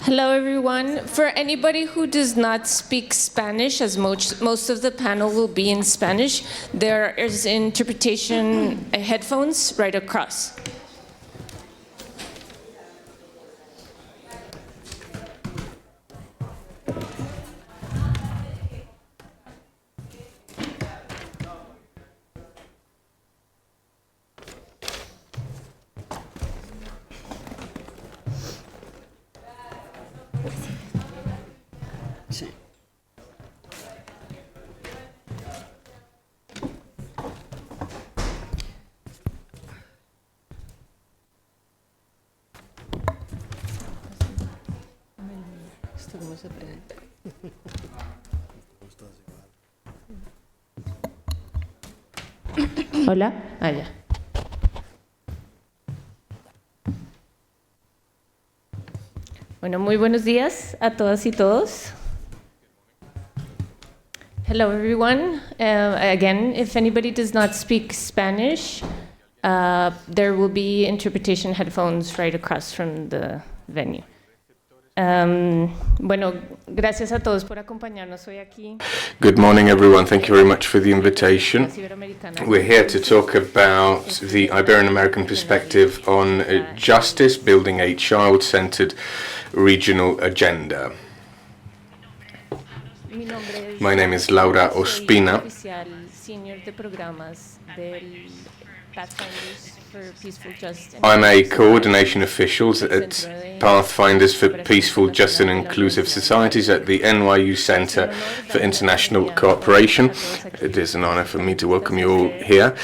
Hello, everyone. For anybody who does not speak Spanish, as most of the panel will be in Spanish, there is interpretation headphones right across. Sí. ¿Esto cómo se presenta? Hola. Ya. Bueno, muy buenos días a todas y todos. Hello, everyone. Again, if anybody does not speak Spanish, there will be interpretation headphones right across from the venue. Bueno, gracias a todos por acompañarnos hoy aquí. Good morning, everyone. Thank you very much for the invitation. We're here to talk about the Ibero-American perspective on justice, building a child-centered regional agenda. My name is Laura Ospina. I'm a coordination official at Pathfinders for Peaceful, Just and Inclusive Societies at the NYU Center for International Cooperation. It is an honor for me to welcome you all here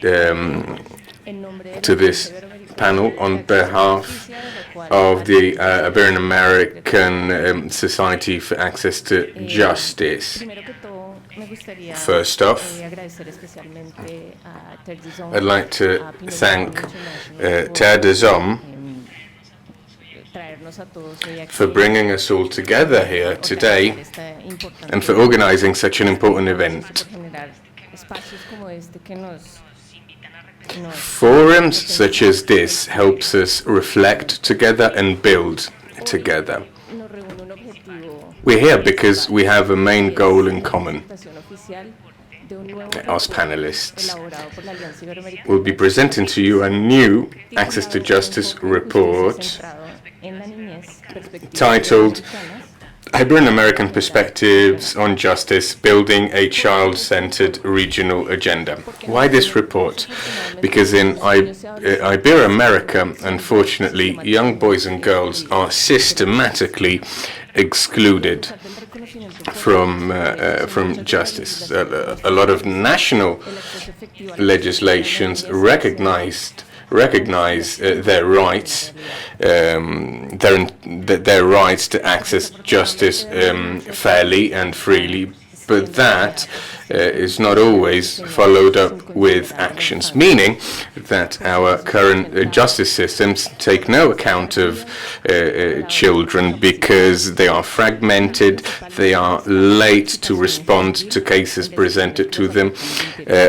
to this panel on behalf of the Ibero-American Society for Access to Justice. First off, I'd like to thank Terre des Hommes for bringing us all together here today and for organizing such an important event. Forums such as this helps us reflect together and build together. We're here because we have a main goal in common. Us panelists will be presenting to you a new Access to Justice report titled Ibero-American Perspectives on Justice, Building a Child-Centered Regional Agenda. Why this report? Because in Ibero-America, unfortunately, young boys and girls are systematically excluded from justice. A lot of national legislations recognize their rights, their rights to access justice fairly and freely, but that is not always followed up with actions, meaning that our current justice systems take no account of children because they are fragmented, they are late to respond to cases presented to them,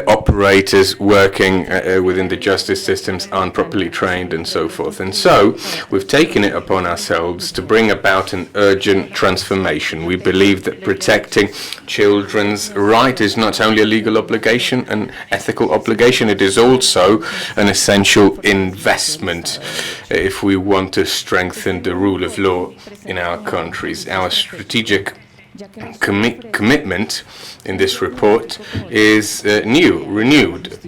operators working within the justice systems aren't properly trained, and so forth. And so we've taken it upon ourselves to bring about an urgent transformation. We believe that protecting children's rights is not only a legal obligation, an ethical obligation, it is also an essential investment if we want to strengthen the rule of law in our countries. Our strategic commitment in this report is renewed.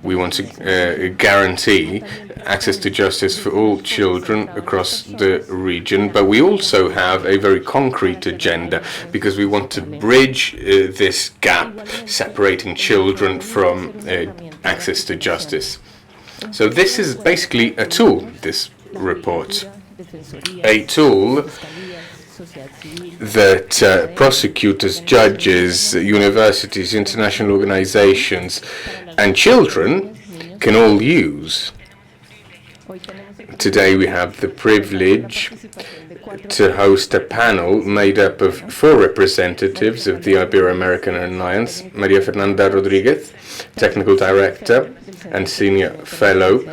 We want to guarantee access to justice for all children across the region, but we also have a very concrete agenda because we want to bridge this gap separating children from access to justice. So this is basically a tool, this report, a tool that prosecutors, judges, universities, international organizations, and children can all use. Today we have the privilege to host a panel made up of 4 representatives of the Ibero-American Alliance: Maria Fernanda Rodriguez, Technical Director and Senior Fellow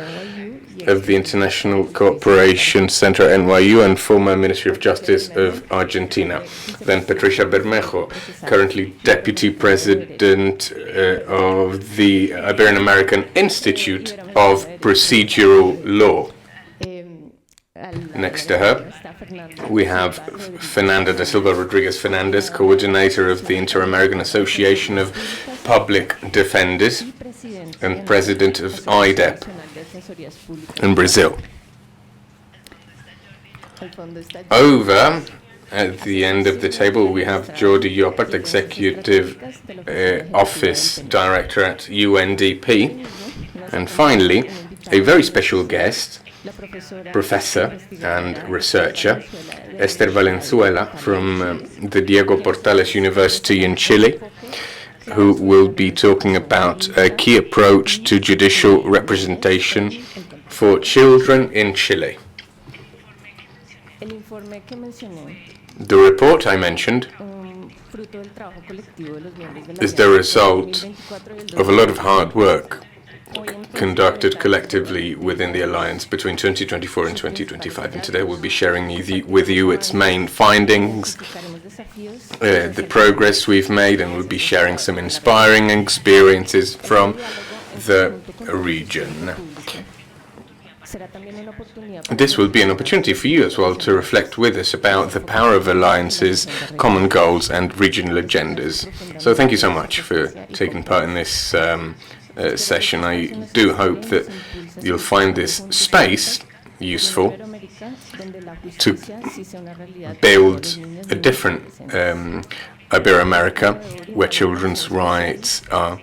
of the International Cooperation Center at NYU and former Ministry of Justice of Argentina. Then Patricia Bermejo, currently Deputy President of the Iberian American Institute of Procedural Law. Next to her, we have Fernanda da Silva Rodriguez Fernandez, coordinator of the Inter-American Association of Public Defenders and president of IDEP in Brazil. Over at the end of the table, we have Jordi Llopart, Executive Office Director at UNDP. And finally, a very special guest, professor and researcher, Esther Valenzuela from the Diego Portales University in Chile, who will be talking about a key approach to judicial representation for children in Chile. The report I mentioned is the result of a lot of hard work conducted collectively within the Alliance between 2024 and 2025. And today we'll be sharing with you its main findings, the progress we've made, and we'll be sharing some inspiring experiences from the region. This will be an opportunity for you as well to reflect with us about the power of alliances, common goals, and regional agendas. So thank you so much for taking part in this session. I do hope that you'll find this space useful to build a different Ibero-America where children's rights are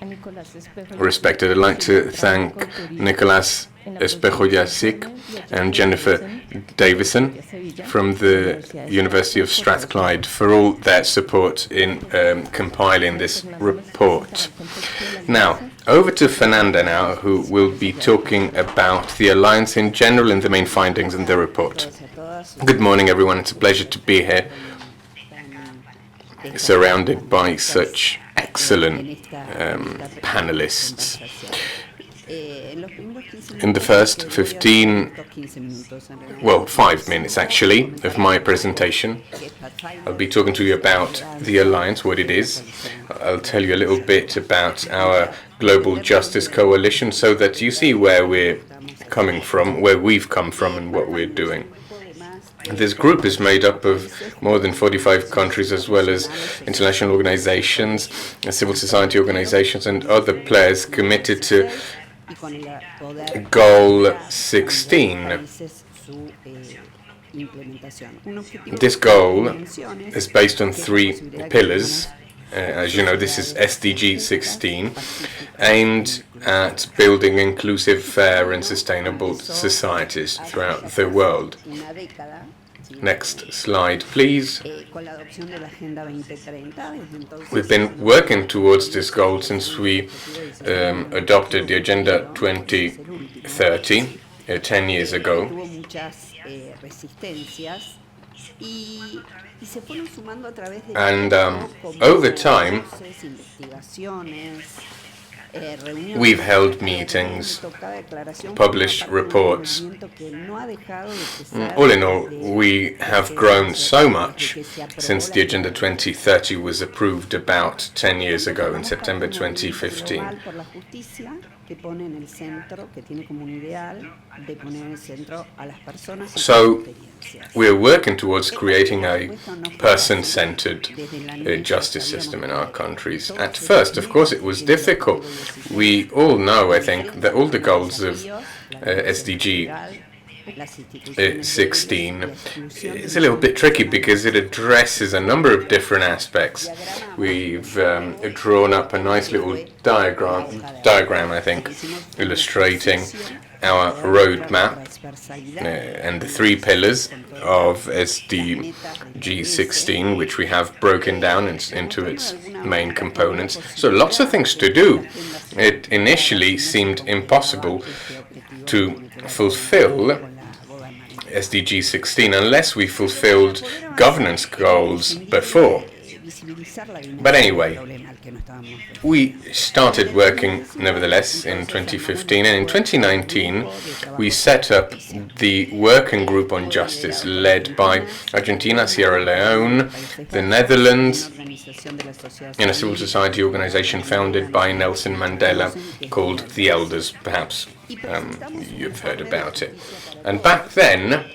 respected. I'd like to thank Nicolás Espejo Yacic and Jennifer Davison from the University of Strathclyde for all their support in compiling this report. Now, over to Fernanda now, who will be talking about the Alliance in general and the main findings in the report. Good morning, everyone. It's a pleasure to be here, surrounded by such excellent panelists. In the first 5 minutes actually, of my presentation, I'll be talking to you about the Alliance, what it is. I'll tell you a little bit about our Global Justice Coalition so that you see where we're coming from, where we've come from, and what we're doing. This group is made up of more than 45 countries, as well as international organizations, civil society organizations, and other players committed to Goal 16. This goal is based on 3 pillars. As you know, this is SDG 16, aimed at building inclusive, fair, and sustainable societies throughout the world. Next slide, please. We've been working towards this goal since we adopted the Agenda 2030 10 years ago. And over time, we've held meetings, published reports. All in all, we have grown so much since the Agenda 2030 was approved about 10 years ago in September 2015. So we're working towards creating a person-centered justice system in our countries. At first, of course, it was difficult. We all know, I think, that all the goals of SDG 16 is a little bit tricky because it addresses a number of different aspects. We've drawn up a nice little diagram, I think, illustrating our roadmap and the 3 pillars of SDG 16, which we have broken down into its main components. So lots of things to do. It initially seemed impossible to fulfill SDG 16 unless we fulfilled governance goals before. But anyway, we started working nevertheless in 2015, and in 2019 we set up the Working Group on Justice led by Argentina, Sierra Leone, the Netherlands, and a civil society organization founded by Nelson Mandela called The Elders. Perhaps you've heard about it. And back then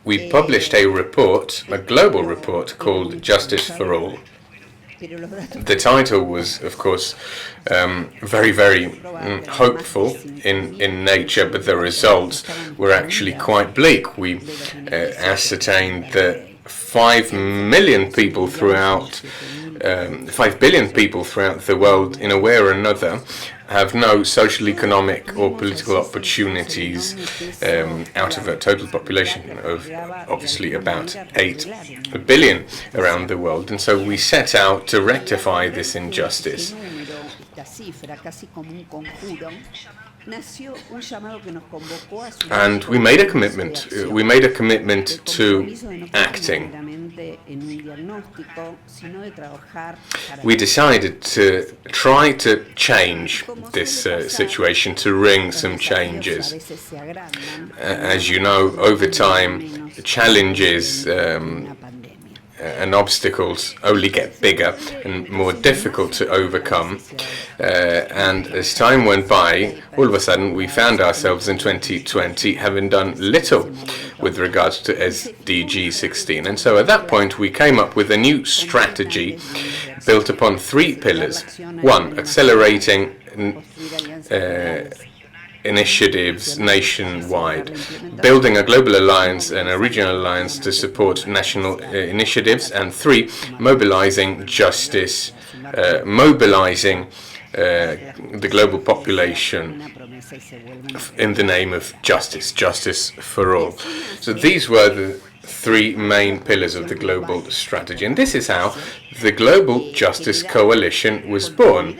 we published a report, a global report called Justice for All. The title was, of course, very, very hopeful in nature, but the results were actually quite bleak. We ascertained that 5 billion people throughout the world, in a way or another, have no social, economic, or political opportunities out of a total population of obviously about 8 billion around the world. And so we set out to rectify this injustice. And we made a commitment. We made a commitment to acting. We decided to try to change this situation, to wring some changes. As you know, over time, challenges and obstacles only get bigger and more difficult to overcome. And as time went by, all of a sudden we found ourselves in 2020 having done little with regards to SDG 16. And so at that point we came up with a new strategy built upon 3 pillars. 1, accelerating initiatives nationwide, building a global alliance and a regional alliance to support national initiatives, and 3, mobilizing justice, mobilizing the global population in the name of justice for all. So these were the 3 main pillars of the global strategy, and this is how the Global Justice Coalition was born,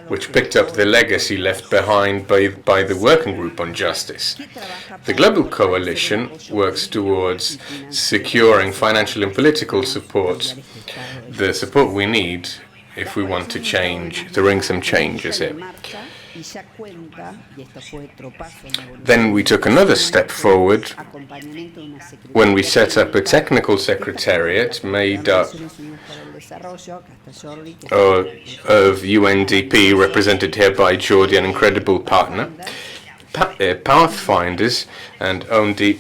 which picked up the legacy left behind by the Working Group on Justice. The Global Coalition works towards securing financial and political support, the support we need if we want to bring some changes here. Then we took another step forward when we set up a technical secretariat made up of UNDP, represented here by Jordi, an incredible partner, Pathfinders, and ONDE.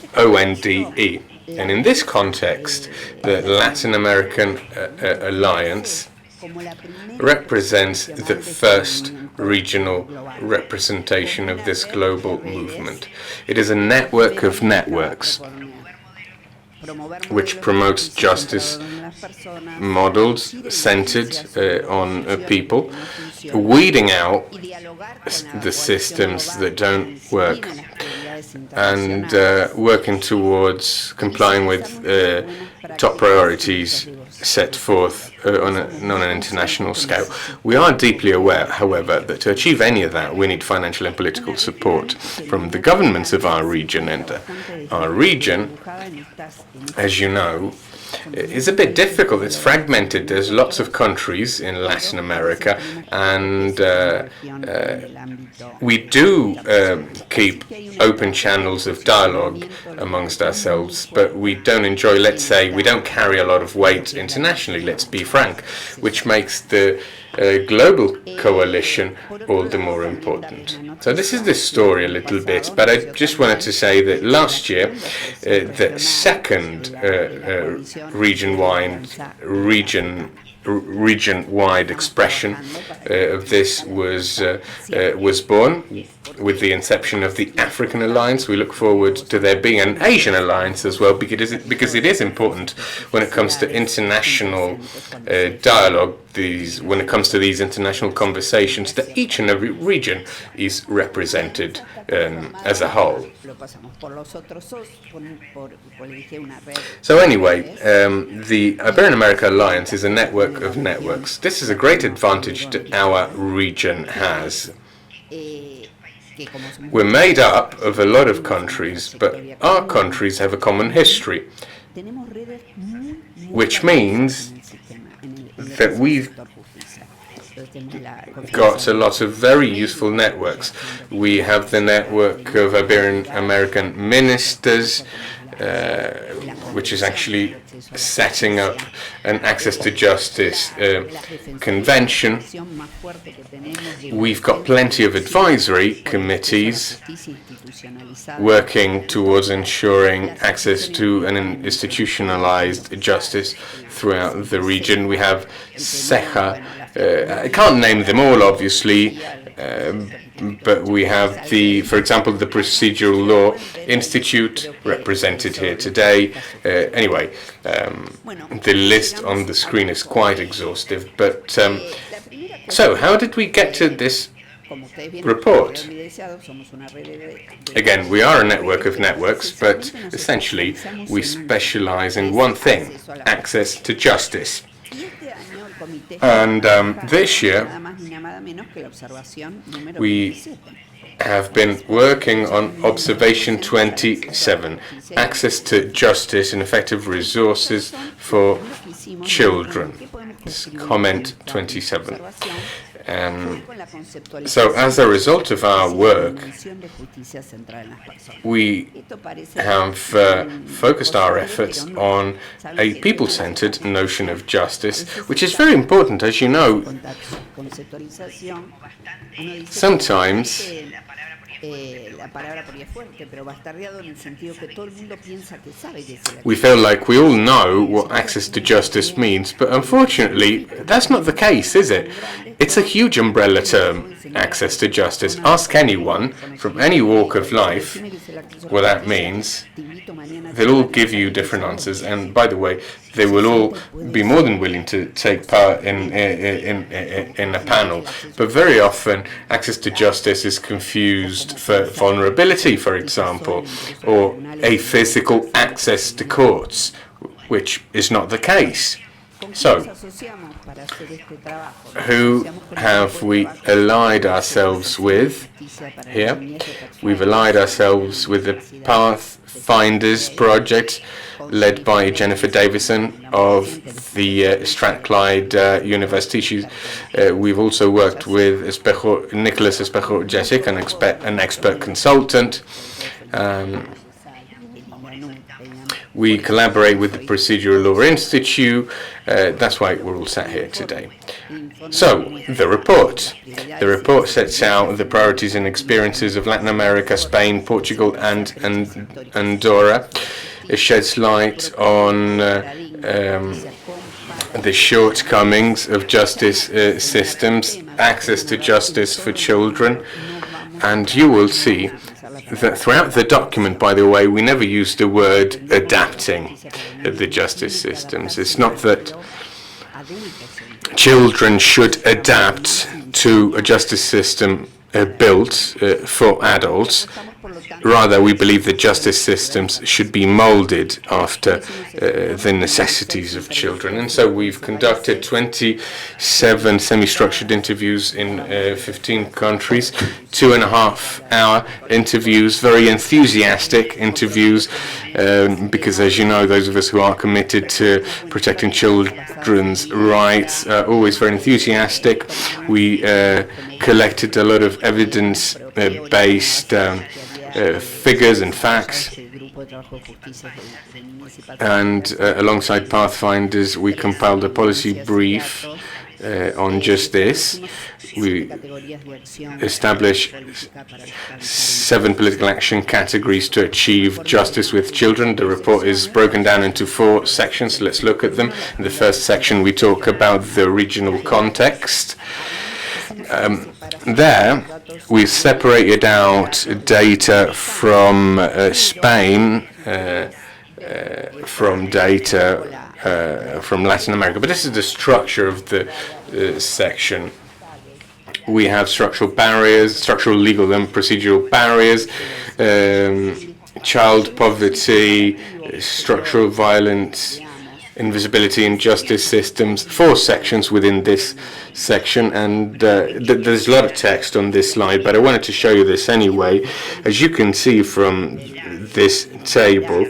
And in this context, the Latin American Alliance represents the first regional representation of this global movement. It is a network of networks which promotes justice models centered on people, weeding out the systems that don't work, and working towards complying with top priorities set forth on an international scale. We are deeply aware, however, that to achieve any of that, we need financial and political support from the governments of our region. And our region, as you know, is a bit difficult. It's fragmented. There's lots of countries in Latin America, and we do keep open channels of dialogue amongst ourselves, but we don't enjoy, let's say, we don't carry a lot of weight internationally, let's be frank, which makes the global coalition all the more important. So this is the story a little bit, but I just wanted to say that last year, the second region-wide expression of this was born with the inception of the African Alliance. We look forward to there being an Asian Alliance as well, because it is important when it comes to international dialogue, when it comes to these international conversations, that each and every region is represented as a whole. So anyway, the Ibero-America Alliance is a network of networks. This is a great advantage that our region has. We're made up of a lot of countries, but our countries have a common history, which means that we've got a lot of very useful networks. We have the network of Iberian American ministers, which is actually setting up an access to justice convention. We've got plenty of advisory committees working towards ensuring access to an institutionalized justice throughout the region. We have CEJA. I can't name them all, obviously, but we have for example, the Procedural Law Institute represented here today. Anyway, the list on the screen is quite exhaustive. But so, how did we get to this report? Again, we are a network of networks, but essentially we specialize in one thing: access to justice. And this year, we have been working on Observation 27, Access to Justice and Effective Resources for Children. It's comment 27. So as a result of our work, we have focused our efforts on a people-centered notion of justice, which is very important. As you know, sometimes we feel like we all know what access to justice means, but unfortunately, that's not the case, is it? It's a huge umbrella term, access to justice. Ask anyone from any walk of life what that means. They'll all give you different answers, and by the way, they will all be more than willing to take part in a panel. But very often, access to justice is confused for vulnerability, for example, or a physical access to courts, which is not the case. So, who have we allied ourselves with here? We've allied ourselves with the Pathfinders project led by Jennifer Davison of the Strathclyde University. We've also worked with Nicholas Espejo Jessic, an expert consultant. We collaborate with the Procedural Law Institute. That's why we're all sat here today. So, the report. The report sets out the priorities and experiences of Latin America, Spain, Portugal, and Andorra. It sheds light on the shortcomings of justice systems, access to justice for children, and you will see that throughout the document, by the way, we never use the word adapting the justice systems. It's not that children should adapt to a justice system built for adults. Rather, we believe that justice systems should be molded after the necessities of children. And so we've conducted 27 semi-structured interviews in 15 countries, 2.5-hour interviews, very enthusiastic interviews, because as you know, those of us who are committed to protecting children's rights are always very enthusiastic. We collected a lot of evidence-based figures and facts, and alongside Pathfinders we compiled a policy brief on just this. We established 7 political action categories to achieve justice with children. The report is broken down into 4 sections. Let's look at them. In the first section we talk about the regional context. There, we've separated out data from Spain, from data from Latin America. But this is the structure of the section. We have structural barriers, structural, legal, and procedural barriers, child poverty, structural violence, invisibility in justice systems, 4 sections within this section, and there's a lot of text on this slide, but I wanted to show you this anyway. As you can see from this table,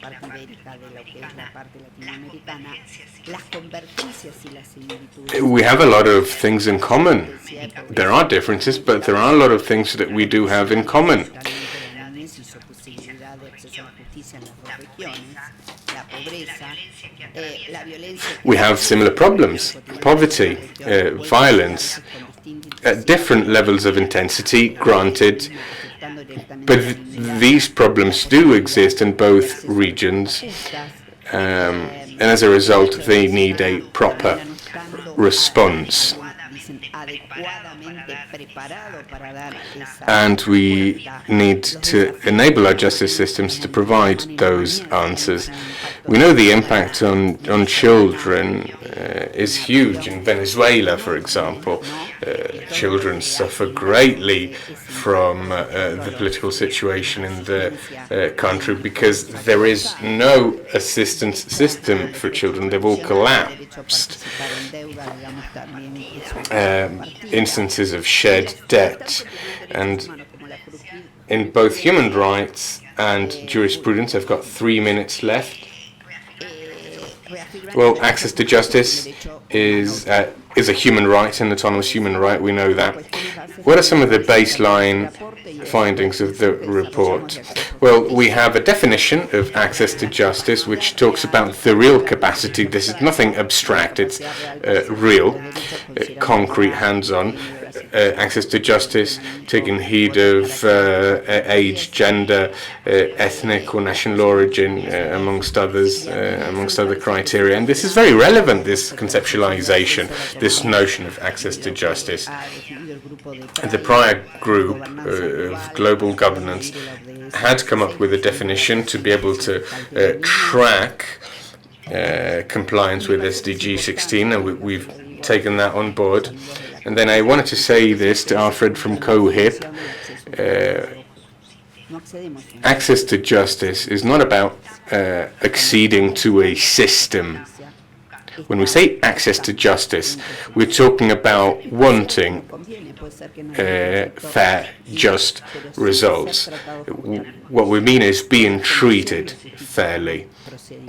parte ibérica de lo que es la parte latinoamericana, las convergencias y las similitudes. We have a lot of things in common. There are differences, but there are a lot of things that we do have in common. La niñez y su posibilidad de acceso a la justicia en las dos regiones, la pobreza, la violencia. We have similar problems: poverty, violence, at different levels of intensity, granted, but these problems do exist in both regions, and as a result, they need a proper response. And we need to enable our justice systems to provide those answers. We know the impact on children is huge. In Venezuela, for example, children suffer greatly from the political situation in the country because there is no assistance system for children. They've all collapsed. Instances of shared debt, and in both human rights and jurisprudence, I've got 3 minutes left. Well, access to justice is a human right, an autonomous human right, we know that. What are some of the baseline findings of the report? Well, we have a definition of access to justice which talks about the real capacity. This is nothing abstract, it's real, concrete, hands-on. Access to justice, taking heed of age, gender, ethnic or national origin, amongst other criteria. And this is very relevant, this conceptualization, this notion of access to justice. The prior group of global governance had come up with a definition to be able to track compliance with SDG 16, and we've taken that on board. And then I wanted to say this to Alfred from COHIP. Access to justice is not about acceding to a system. When we say access to justice, we're talking about wanting fair, just results. What we mean is being treated fairly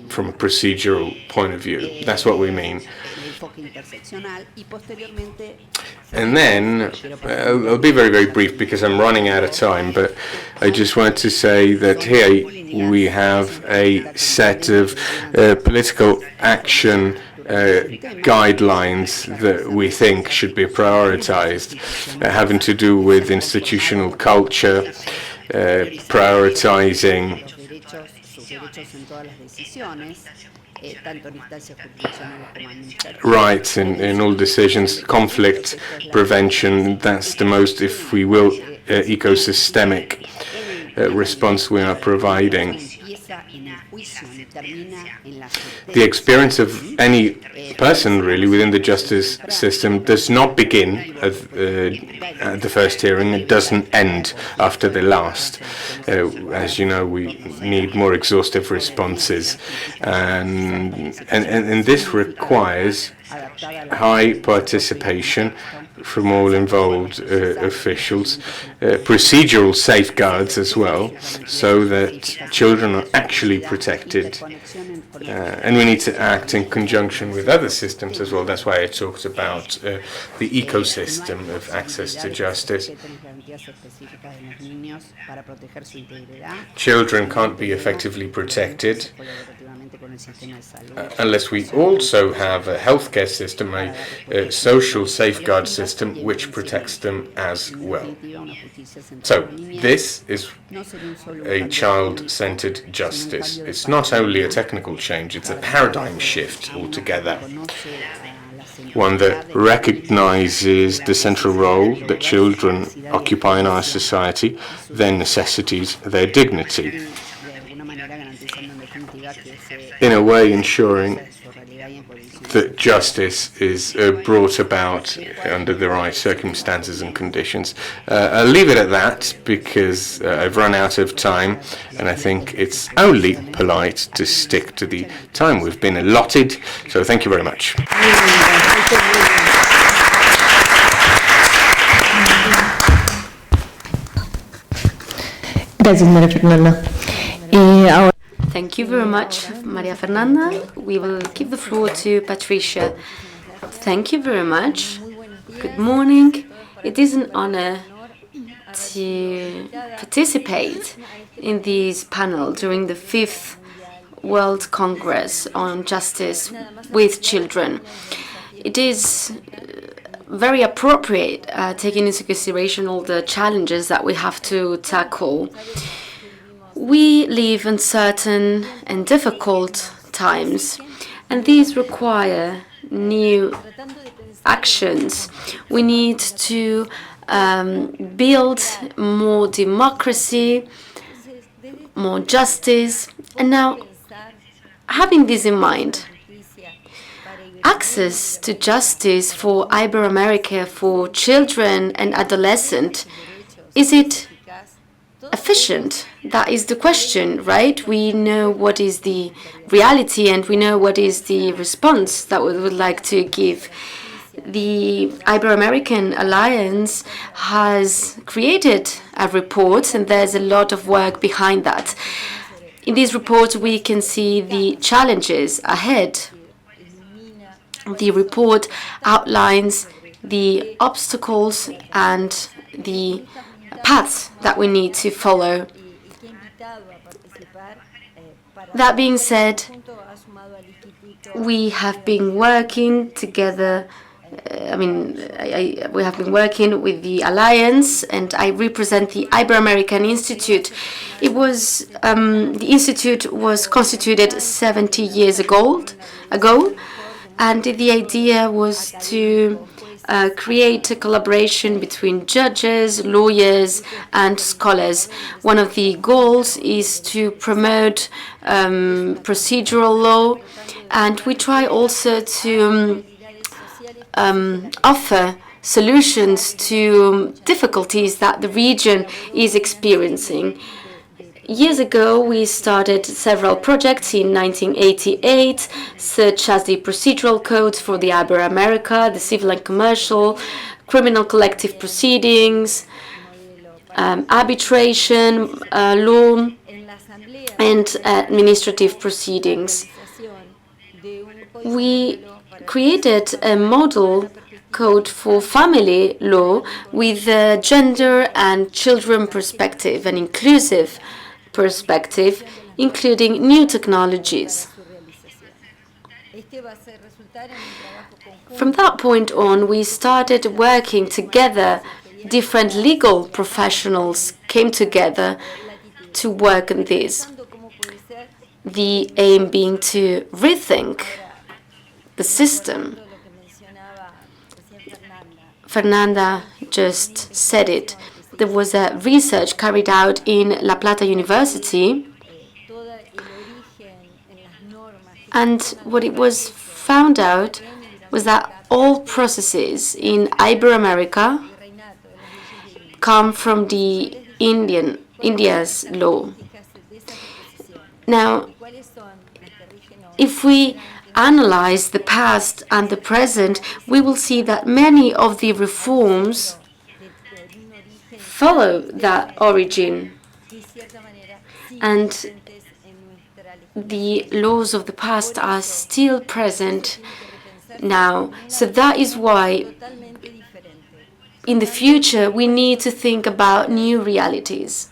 from a procedural point of view. That's what we mean. And then, I'll be very, very brief because I'm running out of time, but I just want to say that here we have a set of political action guidelines that we think should be prioritized, having to do with institutional culture, prioritizing rights in all decisions, conflict prevention, that's the most, if we will, ecosystemic response we are providing. The experience of any person really within the justice system does not begin at the first hearing. It doesn't end after the last. As you know, we need more exhaustive responses, and this requires high participation from all involved officials, procedural safeguards as well, so that children are actually protected. And we need to act in conjunction with other systems as well. That's why I talked about the ecosystem of access to justice. Children can't be effectively protected unless we also have a healthcare system, a social safeguard system which protects them as well. So this is a child-centered justice. It's not only a technical change, it's a paradigm shift altogether. One that recognizes the central role that children occupy in our society, their necessities, their dignity. In a way, ensuring that justice is brought about under the right circumstances and conditions. I'll leave it at that because I've run out of time, and I think it's only polite to stick to the time we've been allotted. So thank you very much. Gracias, María Fernanda. Thank you very much, Maria Fernanda. We will give the floor to Patricia. Thank you very much. Good morning. It is an honor to participate in this panel during the 5th World Congress on Justice with Children. It is very appropriate, taking into consideration all the challenges that we have to tackle. We live in uncertain and difficult times, and these require new actions. We need to build more democracy, more justice, and now, having this in mind, access to justice for Ibero-America, for children and adolescents, is it efficient? That is the question, right? We know what is the reality and we know what is the response that we would like to give. The Ibero-American Alliance has created a report, and there's a lot of work behind that. In this report, we can see the challenges ahead. The report outlines the obstacles and the paths that we need to follow. That being said, we have been working together. We have been working with the Alliance, and I represent the Ibero-American Institute. It was the institute was constituted 70 years ago, and the idea was to create a collaboration between judges, lawyers, and scholars. One of the goals is to promote procedural law, and we try also to offer solutions to difficulties that the region is experiencing. Years ago, we started several projects in 1988, such as the procedural codes for the Ibero-America, the civil and commercial, criminal collective proceedings, arbitration law, and administrative proceedings. We created a model code for family law with a gender and children perspective, an inclusive perspective, including new technologies. From that point on, we started working together. Different legal professionals came together to work on this. The aim being to rethink the system. Fernanda just said it. There was a research carried out in La Plata University, and what it was found out was that all processes in Ibero-America come from the India's law. Now, if we analyze the past and the present, we will see that many of the reforms follow that origin, and the laws of the past are still present now. So that is why in the future we need to think about new realities.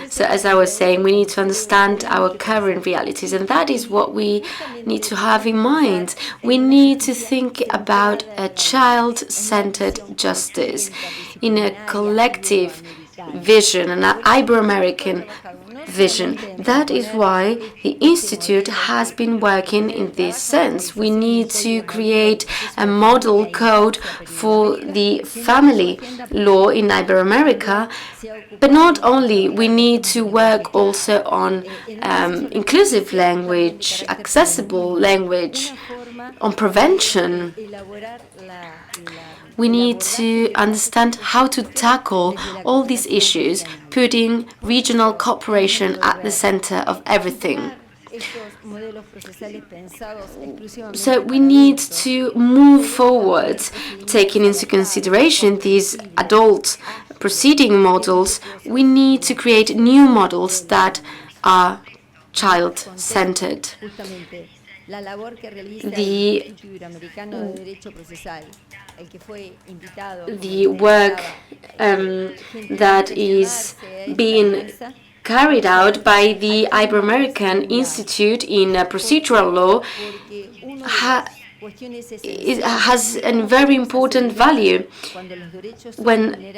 So as I was saying, we need to understand our current realities, and that is what we need to have in mind. We need to think about a child-centered justice in a collective vision, an Ibero-American vision. That is why the Institute has been working in this sense. We need to create a model code for the family law in Ibero-America, but not only, we need to work also on inclusive language, accessible language, on prevention. We need to understand how to tackle all these issues, putting regional cooperation at the center of everything. So we need to move forward, taking into consideration these adult proceeding models. We need to create new models that are child-centered. The work that is being carried out by the Ibero-American Institute in Procedural Law it has a very important value. When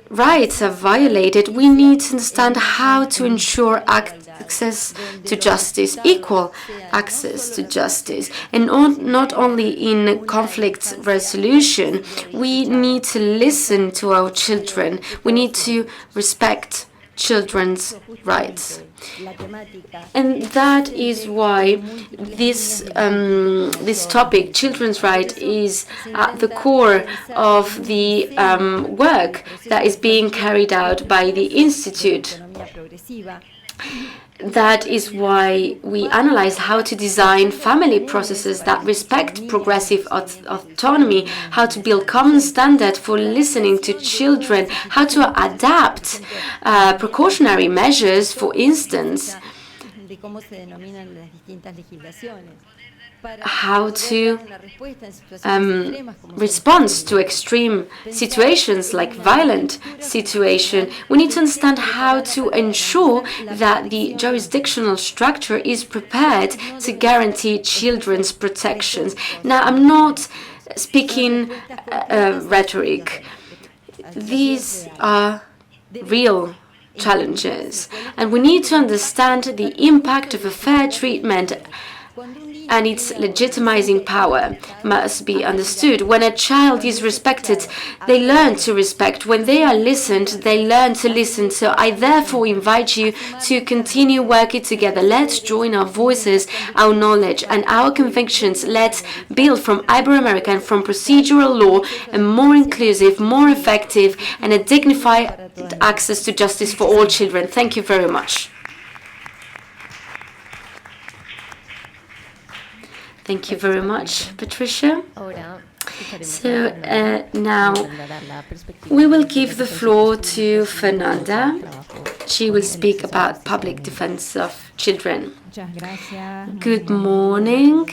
rights are violated, we need to understand how to ensure access to justice, equal access to justice, and not only in conflict resolution. We need to listen to our children. We need to respect children's rights. And that is why this topic, children's rights, is at the core of the work that is being carried out by the Institute. That is why we analyze how to design family processes that respect progressive autonomy, how to build common standards for listening to children, how to adapt precautionary measures, for instance, how to respond to extreme situations like violent situation. We need to understand how to ensure that the jurisdictional structure is prepared to guarantee children's protections. Now, I'm not speaking rhetoric. These are real challenges, and we need to understand the impact of a fair treatment, and its legitimizing power must be understood. When a child is respected, they learn to respect. When they are listened, they learn to listen. So I therefore invite you to continue working together. Let's join our voices, our knowledge, and our convictions. Let's build from Ibero-American, from procedural law, a more inclusive, more effective, and a dignified access to justice for all children. Thank you very much. Thank you very much, Patricia. So now we will give the floor to Fernanda. She will speak about public defense of children. Good morning.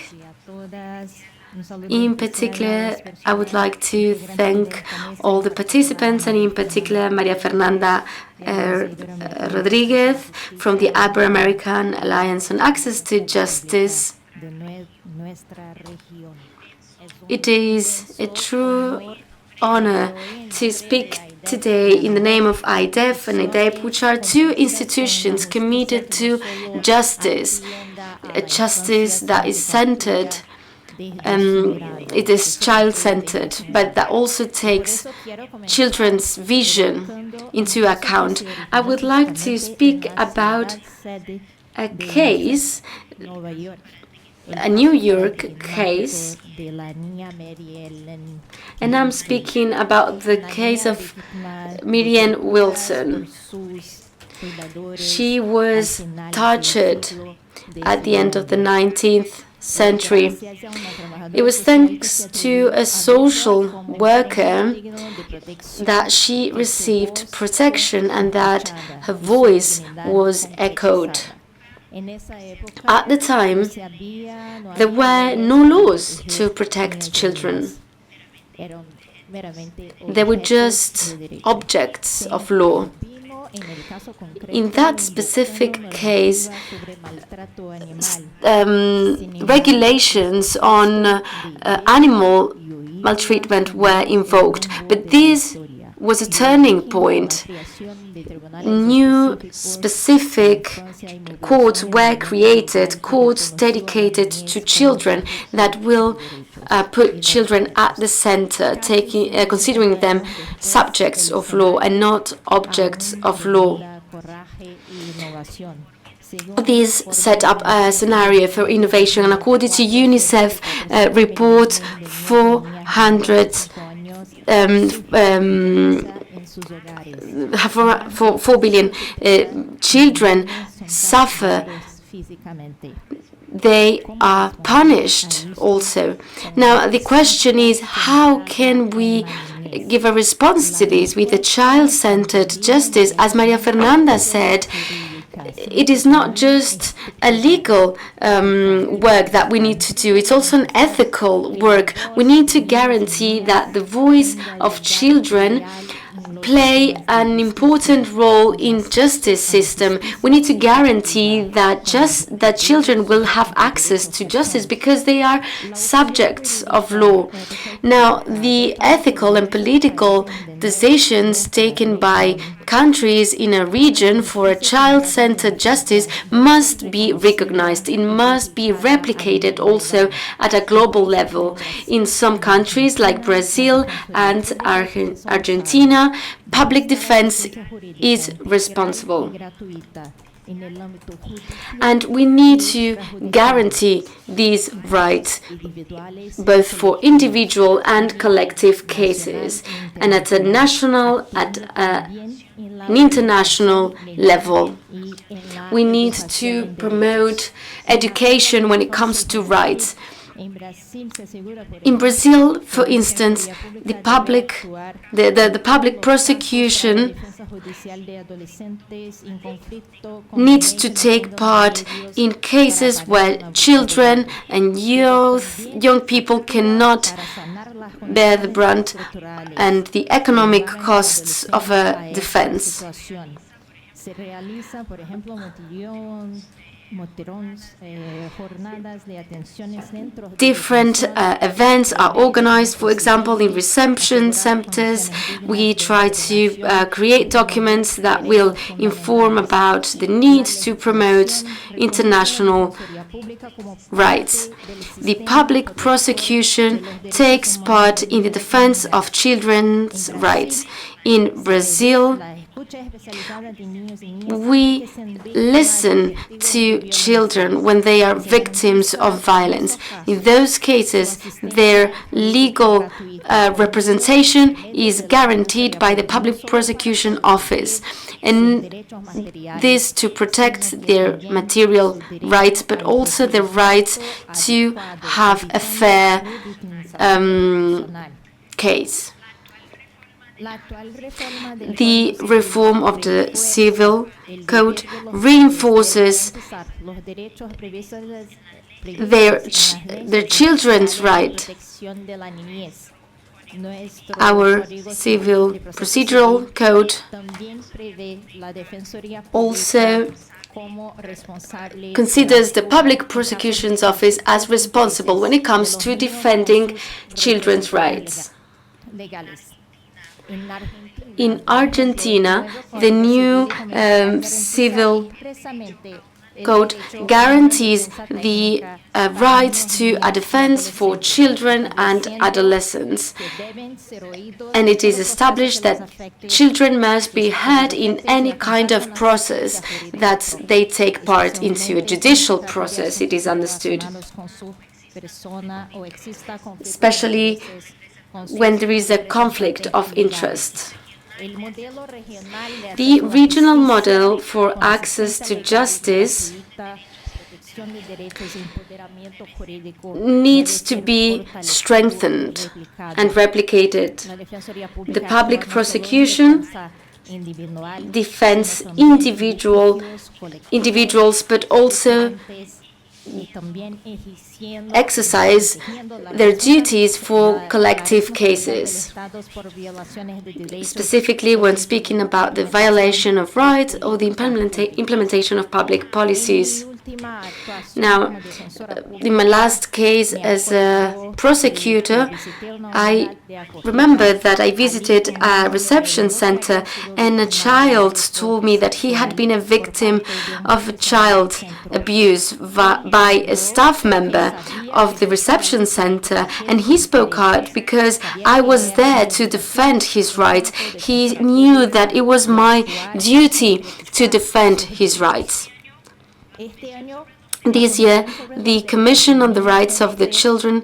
In particular, I would like to thank all the participants, and in particular Maria Fernanda Rodriguez from the Ibero-American Alliance on Access to Justice. It is a true honor to speak today in the name of IDEF and IDEP, which are two institutions committed to justice, a justice that is centered, it is child-centered, but that also takes children's vision into account. I would like to speak about a case, a New York case, and I'm speaking about the case of Miriam Wilson. She was tortured at the end of the 19th century. It was thanks to a social worker that she received protection and that her voice was echoed. At the time, there were no laws to protect children. They were just objects of law. In that specific case, regulations on animal maltreatment were invoked, but this was a turning point. New specific courts were created, courts dedicated to children that will put children at the center, considering them subjects of law and not objects of law. This set up a scenario for innovation, and according to UNICEF report, 4 billion children suffer they are punished also. Now, the question is, how can we give a response to this with a child-centered justice? As Maria Fernanda said, it is not just a legal work that we need to do, it's also an ethical work. We need to guarantee that the voice of children play an important role in justice system. We need to guarantee that that children will have access to justice because they are subjects of law. Now, the ethical and political decisions taken by countries in a region for a child-centered justice must be recognized. It must be replicated also at a global level. In some countries like Brazil and Argentina, public defense is responsible. And we need to guarantee these rights, both for individual and collective cases, and at a national, at an international level. We need to promote education when it comes to rights. In Brazil, for instance, the public prosecution needs to take part in cases where children and young people cannot bear the brunt and the economic costs of a defense. Different events are organized, for example, in reception centers. We try to create documents that will inform about the need to promote international rights. The public prosecution takes part in the defense of children's rights. In Brazil, we listen to children when they are victims of violence. In those cases, their legal representation is guaranteed by the Public Prosecution Office, and this to protect their material rights, but also the right to have a fair case. The reform of the Civil Code reinforces their children's right. Our Civil Procedural Code also considers the Public Prosecution's Office as responsible when it comes to defending children's rights. In Argentina, the new Civil Code guarantees the right to a defense for children and adolescents. And it is established that children must be heard in any kind of process that they take part into, a judicial process, it is understood. Especially when there is a conflict of interest. The regional model for access to justice needs to be strengthened and replicated. The public prosecution defends individuals, but also exercise their duties for collective cases, specifically when speaking about the violation of rights or the implementation of public policies. Now, in my last case as a prosecutor, I remember that I visited a reception center and a child told me that he had been a victim of child abuse by a staff member of the reception center, and he spoke out because I was there to defend his rights. He knew that it was my duty to defend his rights. This year, the Commission on the Rights of the Children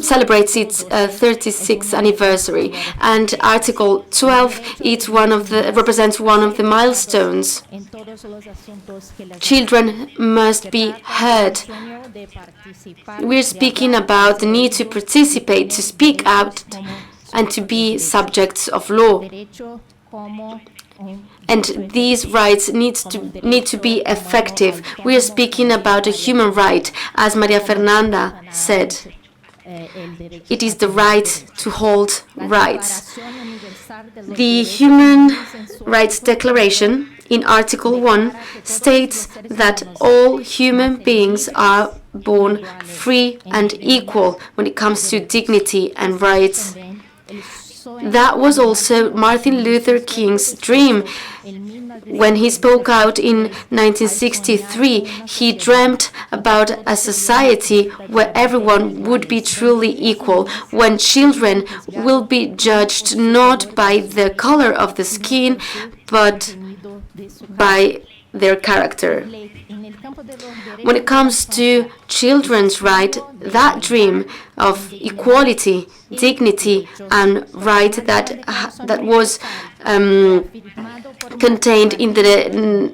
celebrates its 36th anniversary, and Article 12 represents one of the milestones. Children must be heard. We're speaking about the need to participate, to speak out, and to be subjects of law. And these rights need to be effective. We are speaking about a human right, as Maria Fernanda said. It is the right to hold rights. The Human Rights Declaration in Article 1 states that all human beings are born free and equal when it comes to dignity and rights. That was also Martin Luther King's dream. When he spoke out in 1963, he dreamt about a society where everyone would be truly equal, when children will be judged not by the color of the skin, but by their character. When it comes to children's right, that dream of equality, dignity, and right that was contained in the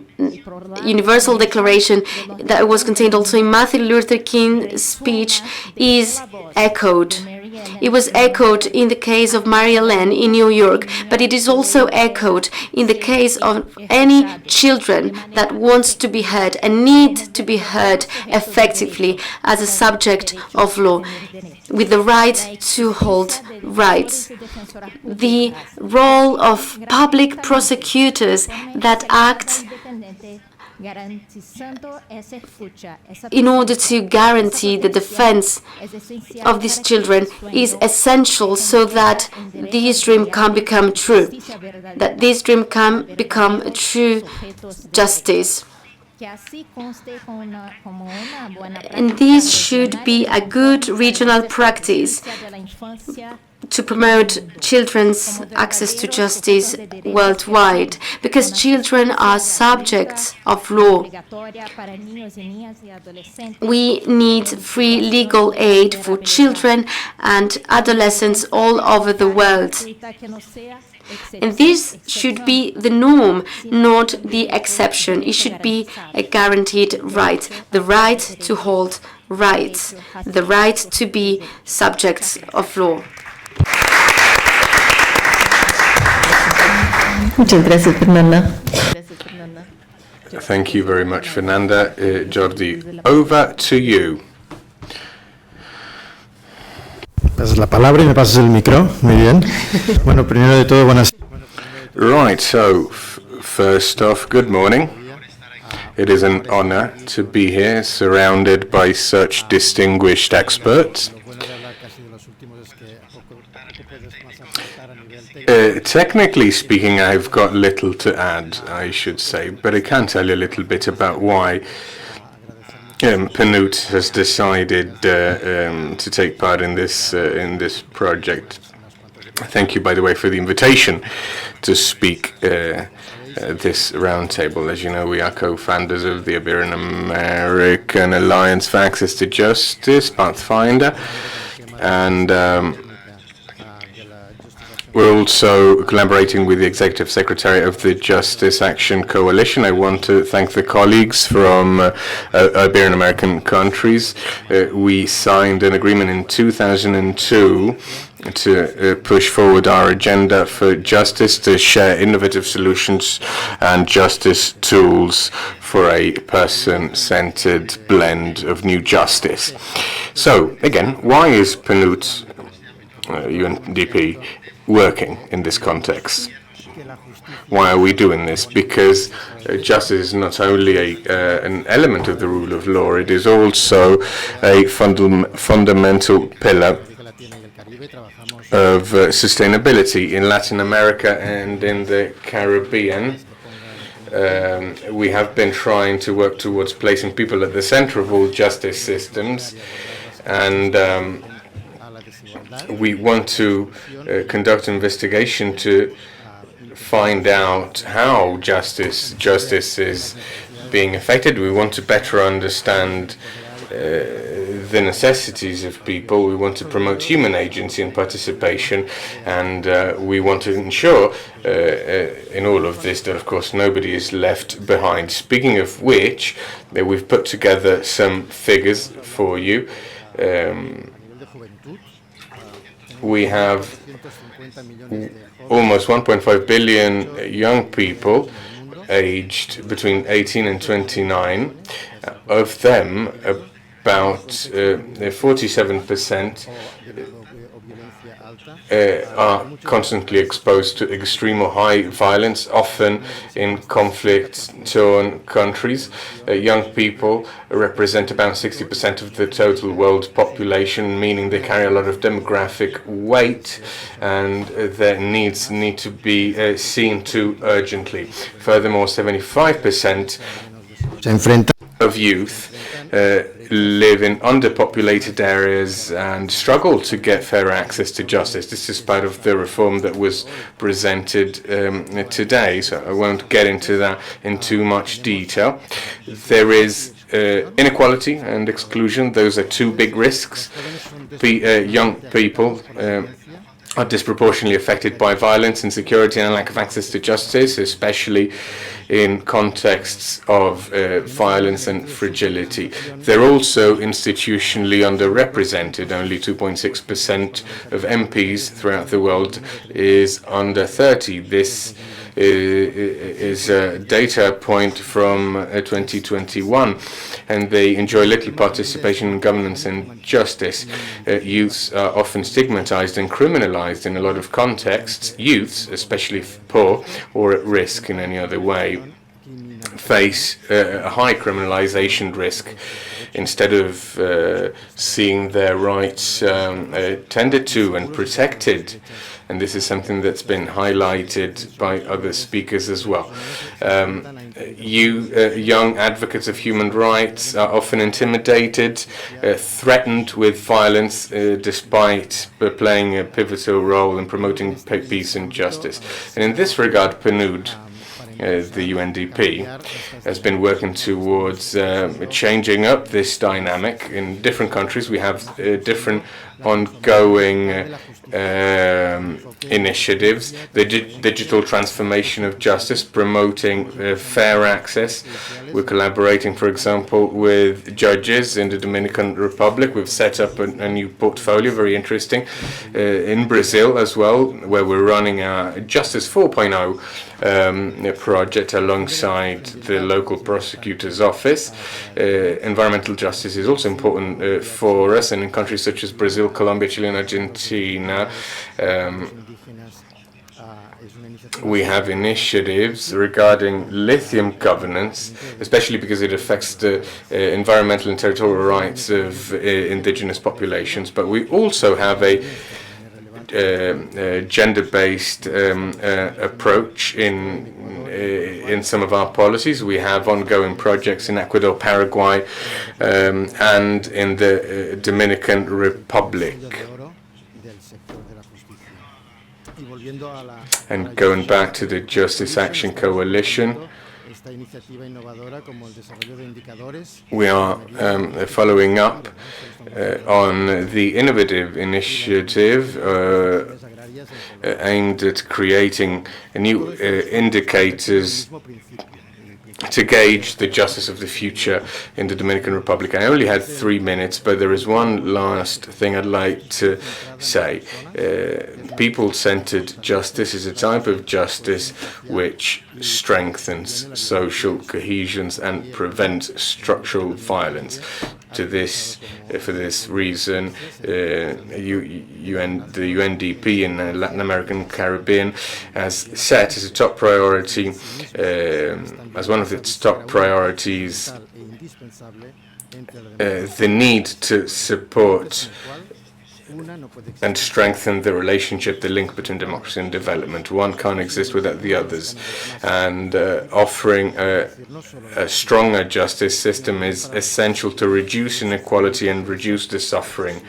Universal Declaration, that was contained also in Martin Luther King's speech, is echoed. It was echoed in the case of Mary Ellen in New York, but it is also echoed in the case of any children that wants to be heard and need to be heard effectively as a subject of law, with the right to hold rights. The role of public prosecutors that act in order to guarantee the defense of these children is essential, so that this dream can become true, that this dream can become a true justice. And this should be a good regional practice to promote children's access to justice worldwide, because children are subjects of law. We need free legal aid for children and adolescents all over the world. And this should be the norm, not the exception. It should be a guaranteed right, the right to hold rights, the right to be subjects of law. Muchas gracias, Fernanda. Thank you very much, Fernanda. Jordi, over to you. Pasas la palabra y me pasas el micro. Muy bien. Bueno, primero de todo, buenas. Right, so first off, good morning. It is an honor to be here, surrounded by such distinguished experts. Technically speaking, I've got little to add, I should say, but I can tell you a little bit about why Panut has decided to take part in this project. Thank you, by the way, for the invitation to speak at this roundtable. As you know, we are co-founders of the Iberian-American Alliance for Access to Justice, Pathfinder, and we're also collaborating with the Executive Secretary of the Justice Action Coalition. I want to thank the colleagues from Iberian American countries. We signed an agreement in 2002 to push forward our agenda for justice, to share innovative solutions and justice tools for a person-centered blend of new justice. So, again, why is Panut, UNDP, working in this context? Why are we doing this? Because justice is not only an element of the rule of law, it is also a fundamental pillar of sustainability. In Latin America and in the Caribbean, we have been trying to work towards placing people at the center of all justice systems, and we want to conduct an investigation to find out how justice is being affected. We want to better understand the necessities of people. We want to promote human agency and participation, and we want to ensure in all of this that, of course, nobody is left behind. Speaking of which, we've put together some figures for you. We have almost 1.5 billion young people aged between 18 and 29. Of them, about 47% are constantly exposed to extreme or high violence, often in conflict-torn countries. Young people represent about 60% of the total world population, meaning they carry a lot of demographic weight, and their needs need to be seen to urgently. Furthermore, 75% of youth live in underpopulated areas and struggle to get fair access to justice. This is part of the reform that was presented today, so I won't get into that in too much detail. There is inequality and exclusion. Those are two big risks. Young people are disproportionately affected by violence, insecurity, and lack of access to justice, especially in contexts of violence and fragility. They're also institutionally underrepresented. Only 2.6% of MPs throughout the world is under 30. This is a data point from 2021, and they enjoy little participation in governance and justice. Youths are often stigmatized and criminalized in a lot of contexts. Youths, especially poor or at risk in any other way, face a high criminalization risk instead of seeing their rights tended to and protected. And this is something that's been highlighted by other speakers as well. Young advocates of human rights are often intimidated, threatened with violence, despite playing a pivotal role in promoting peace and justice. And in this regard, PNUD, the UNDP, has been working towards changing up this dynamic. In different countries, we have different ongoing initiatives, the digital transformation of justice, promoting fair access. We're collaborating, for example, with judges in the Dominican Republic. We've set up a new portfolio, very interesting, in Brazil as well, where we're running our Justice 4.0 project alongside the local prosecutor's office. Environmental justice is also important for us, and in countries such as Brazil, Colombia, Chile, and Argentina, we have initiatives regarding lithium governance, especially because it affects the environmental and territorial rights of indigenous populations. But we also have a gender-based approach in some of our policies. We have ongoing projects in Ecuador, Paraguay, and in the Dominican Republic. And going back to the Justice Action Coalition, we are following up on the innovative initiative aimed at creating new indicators to gauge the justice of the future in the Dominican Republic. I only had 3 minutes, but there is one last thing I'd like to say. People-centered justice is a type of justice which strengthens social cohesion and prevents structural violence. For this reason, the UNDP in Latin American Caribbean has set as a top priority, as one of its top priorities, the need to support and strengthen the relationship, the link between democracy and development. One can't exist without the others. And offering a stronger justice system is essential to reduce inequality and reduce the suffering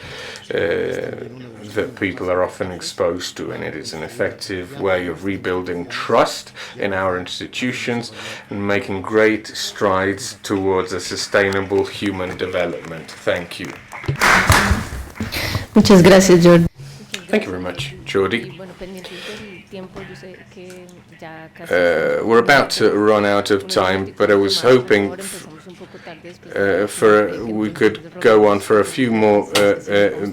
that people are often exposed to. And it is an effective way of rebuilding trust in our institutions and making great strides towards a sustainable human development. Thank you. Muchas gracias, Jordi. Thank you very much, Jordi. We're about to run out of time, but I was hoping we could go on for a few more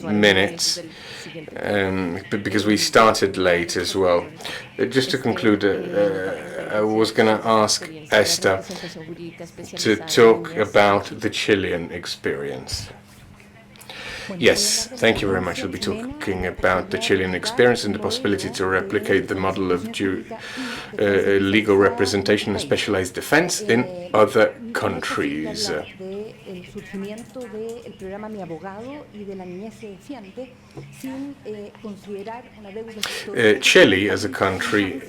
minutes, because we started late as well. Just to conclude, I was going to ask Esther to talk about the Chilean experience. Yes, thank you very much. I'll be talking about the Chilean experience and the possibility to replicate the model of legal representation and specialized defense in other countries. Chile, as a country,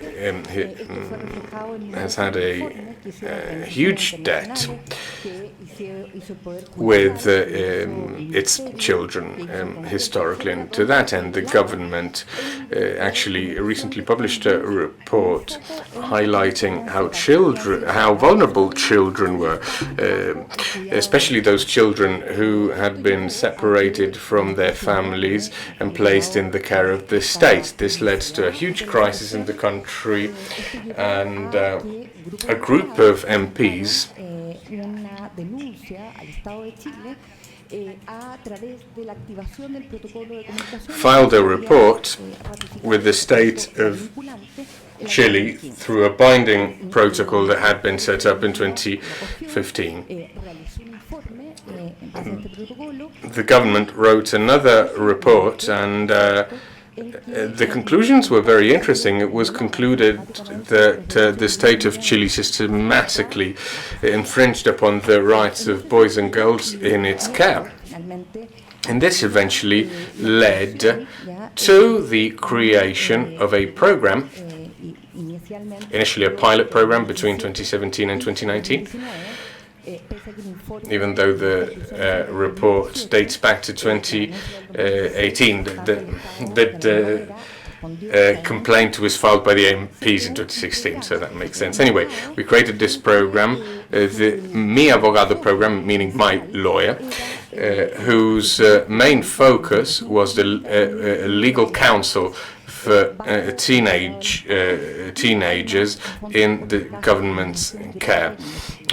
has had a huge debt with its children historically, and to that end the government actually recently published a report highlighting how vulnerable children were, especially those children who had been separated from their families and placed in the care of the state. This led to a huge crisis in the country, and a group of MPs filed a report with the state of Chile through a binding protocol that had been set up in 2015. The government wrote another report, and the conclusions were very interesting. It was concluded that the state of Chile systematically infringed upon the rights of boys and girls in its care. And this eventually led to the creation of a program, initially a pilot program between 2017 and 2019. Even though the report dates back to 2018, the complaint was filed by the MPs in 2016, so that makes sense. Anyway, we created this program, the Mi Abogado program, meaning my lawyer, whose main focus was the legal counsel for teenagers in the government's care,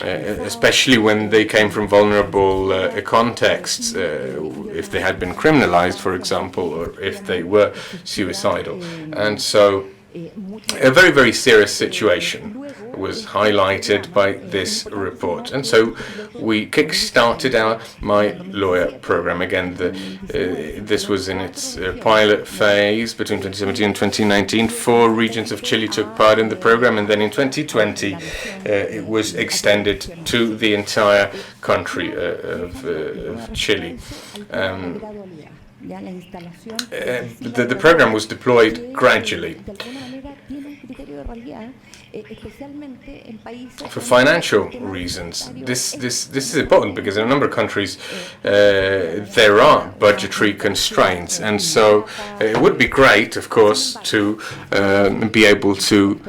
especially when they came from vulnerable contexts, if they had been criminalized, for example, or if they were suicidal. And so a very, very serious situation was highlighted by this report. And so we kick-started our My Lawyer program. Again, this was in its pilot phase between 2017 and 2019. 4 regions of Chile took part in the program, and then in 2020 it was extended to the entire country of Chile. The program was deployed gradually. For financial reasons, this is important because in a number of countries there are budgetary constraints, and so it would be great, of course, to be able to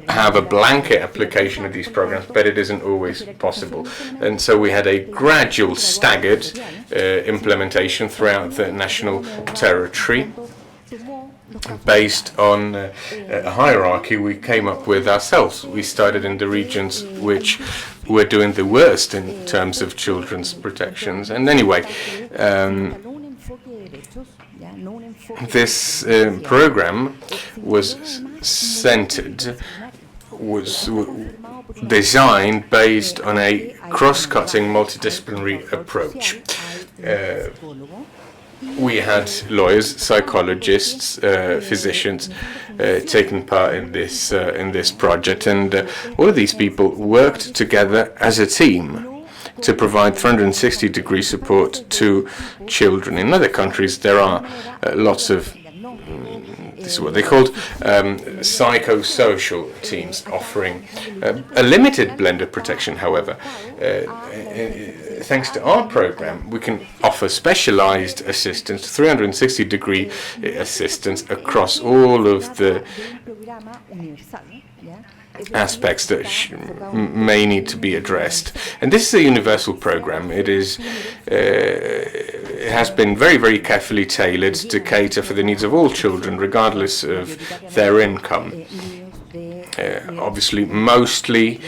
have a blanket application of these programs, but it isn't always possible. And so we had a gradual, staggered implementation throughout the national territory. Based on a hierarchy we came up with ourselves. We started in the regions which were doing the worst in terms of children's protections. And anyway, this program was designed based on a cross-cutting multidisciplinary approach. We had lawyers, psychologists, physicians taking part in this project, and all of these people worked together as a team to provide 360-degree support to children. In other countries, there are lots of this is what they called psychosocial teams, offering a limited blend of protection. However, thanks to our program, we can offer specialized assistance, 360-degree assistance across all of the aspects that may need to be addressed. And this is a universal program. It has been very, very carefully tailored to cater for the needs of all children, regardless of their income. Obviously, mostly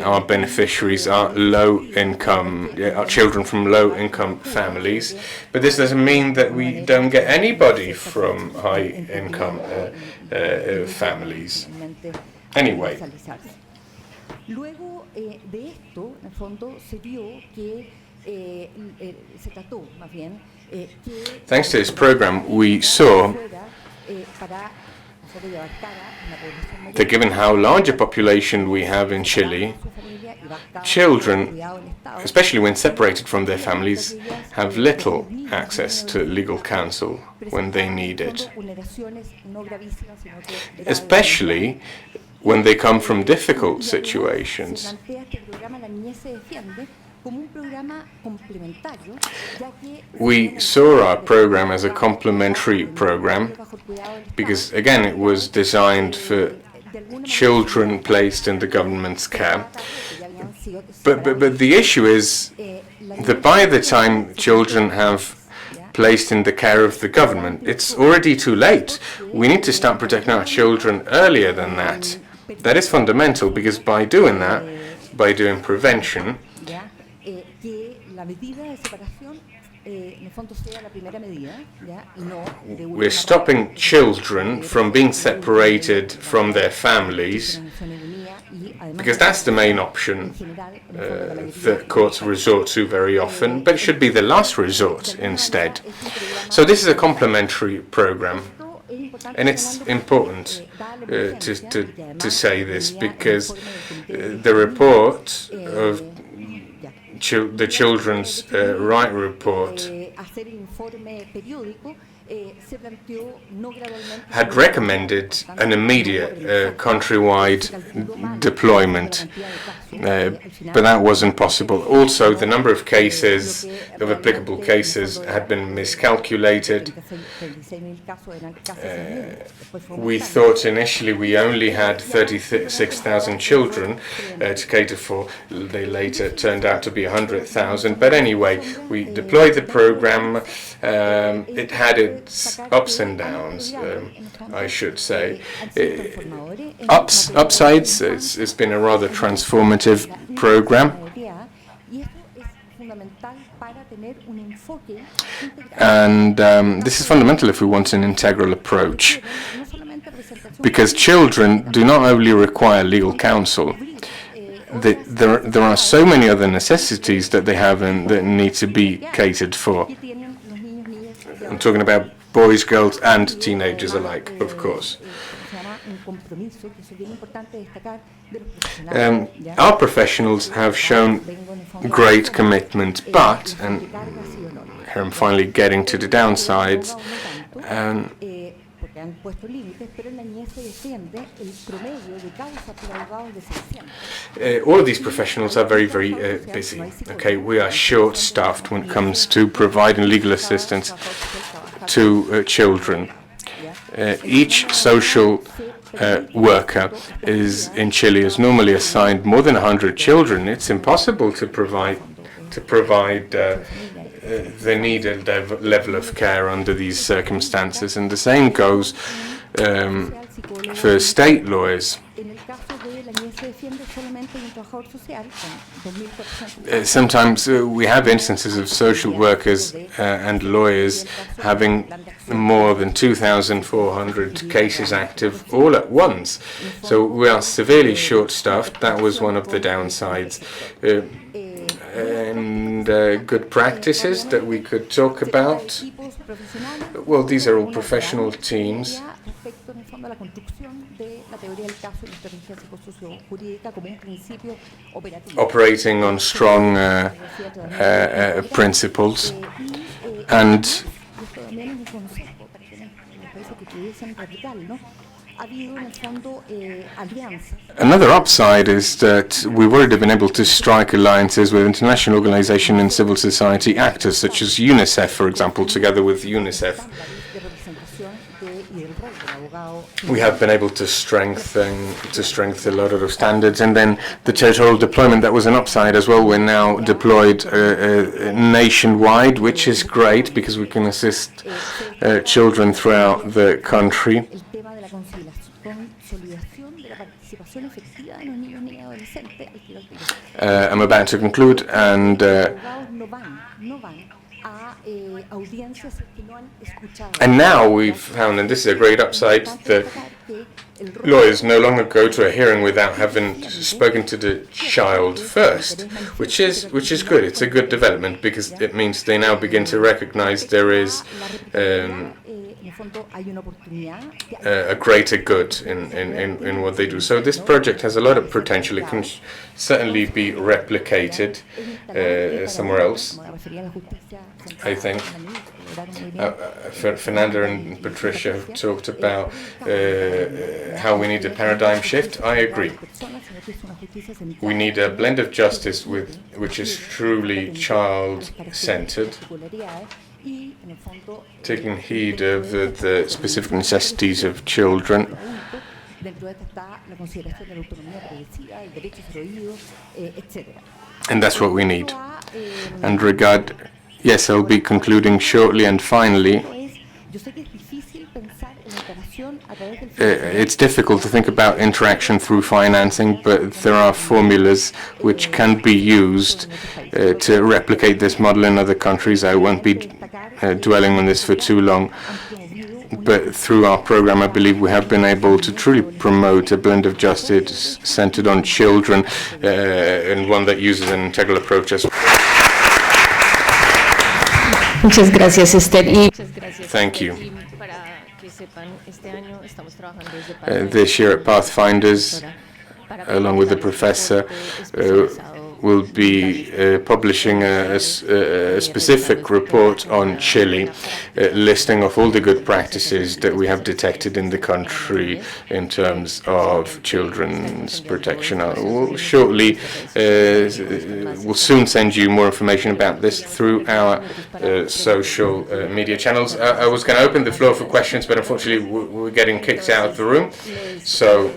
our beneficiaries are are children from low-income families, but this doesn't mean that we don't get anybody from high-income families. Anyway. Luego de esto, en el fondo, se vio que se trató, más bien, Thanks to this program, we saw that given how large a population we have in Chile, children, especially when separated from their families, have little access to legal counsel when they need it. Especially when they come from difficult situations. We saw our program as a complementary program because, again, it was designed for children placed in the government's care. But the issue is that by the time children have placed in the care of the government, it's already too late. We need to start protecting our children earlier than that. That is fundamental, because by doing that, by doing prevention, we're stopping children from being separated from their families, because that's the main option that courts resort to very often, but it should be the last resort instead. So this is a complementary program, and it's important to say this, because the report of the Children's Right Report had recommended an immediate countrywide deployment, but that wasn't possible. Also, the number of cases, of applicable cases, had been miscalculated. We thought initially we only had 36,000 children to cater for. They later turned out to be 100,000. But anyway, we deployed the program. It had its ups and downs, I should say. Upsides, it's been a rather transformative program. And this is fundamental if we want an integral approach, because children do not only require legal counsel. There are so many other necessities that they have and that need to be catered for. I'm talking about boys, girls, and teenagers alike, of course. Our professionals have shown great commitment, but, and here I'm finally getting to the downsides, all of these professionals are very, very busy. Okay, we are short-staffed when it comes to providing legal assistance to children. Each social worker in Chile is normally assigned more than 100 children. It's impossible to provide the needed level of care under these circumstances, and the same goes for state lawyers. Sometimes we have instances of social workers and lawyers having more than 2,400 cases active all at once. So we are severely short-staffed. That was one of the downsides. And good practices that we could talk about. Well, these are all professional teams operating on strong principles, and another upside is that we've already been able to strike alliances with international organizations and civil society actors, such as UNICEF, for example, together with UNICEF. we have been able to strengthen a lot of standards, and then the territorial deployment, that was an upside as well. We're now deployed nationwide, which is great because we can assist children throughout the country. el tema de la consolidación de la participación efectiva de los niños, niñas y adolescentes al tiro al tiro. I'm about to conclude, and Abogados no van a audiencias que no han escuchado. now we've found, and this is a great upside, that lawyers no longer go to a hearing without having spoken to the child first, which is good. It's a good development because it means they now begin to recognize there is a greater good in what they do. So this project has a lot of potential. It can certainly be replicated somewhere else, I think. Fernanda and Patricia have talked about how we need a paradigm shift. I agree. We need a blend of justice which is truly child-centered, taking heed of the specific necessities of children. And that's what we need. And yes, I'll be concluding shortly, and finally, it's difficult to think about interaction through financing, but there are formulas which can be used to replicate this model in other countries. I won't be dwelling on this for too long, but through our program, I believe we have been able to truly promote a blend of justice centered on children, and one that uses an integral approach as well. Muchas gracias, Esther. Thank you. This year at Pathfinders, along with the professor, will be publishing a specific report on Chile, listing of all the good practices that we have detected in the country in terms of children's protection. We'll soon send you more information about this through our social media channels. I was going to open the floor for questions, but unfortunately we're getting kicked out of the room. So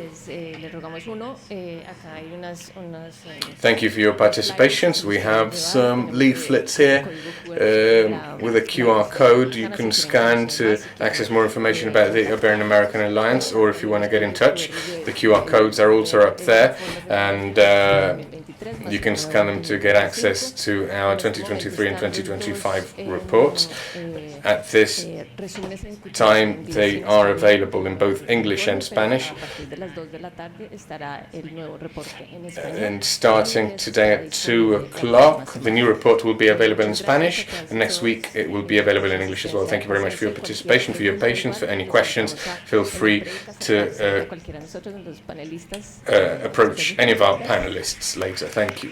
thank you for your participations. We have some leaflets here with a QR code you can scan to access more information about the Ibero-American Alliance, or if you want to get in touch, the QR codes are also up there, and you can scan them to get access to our 2023 and 2025 reports. At this time, they are available in both English and Spanish. And starting today at 2 o'clock, the new report will be available in Spanish, and next week it will be available in English as well. Thank you very much for your participation, for your patience. For any questions, feel free to approach any of our panelists later. Thank you.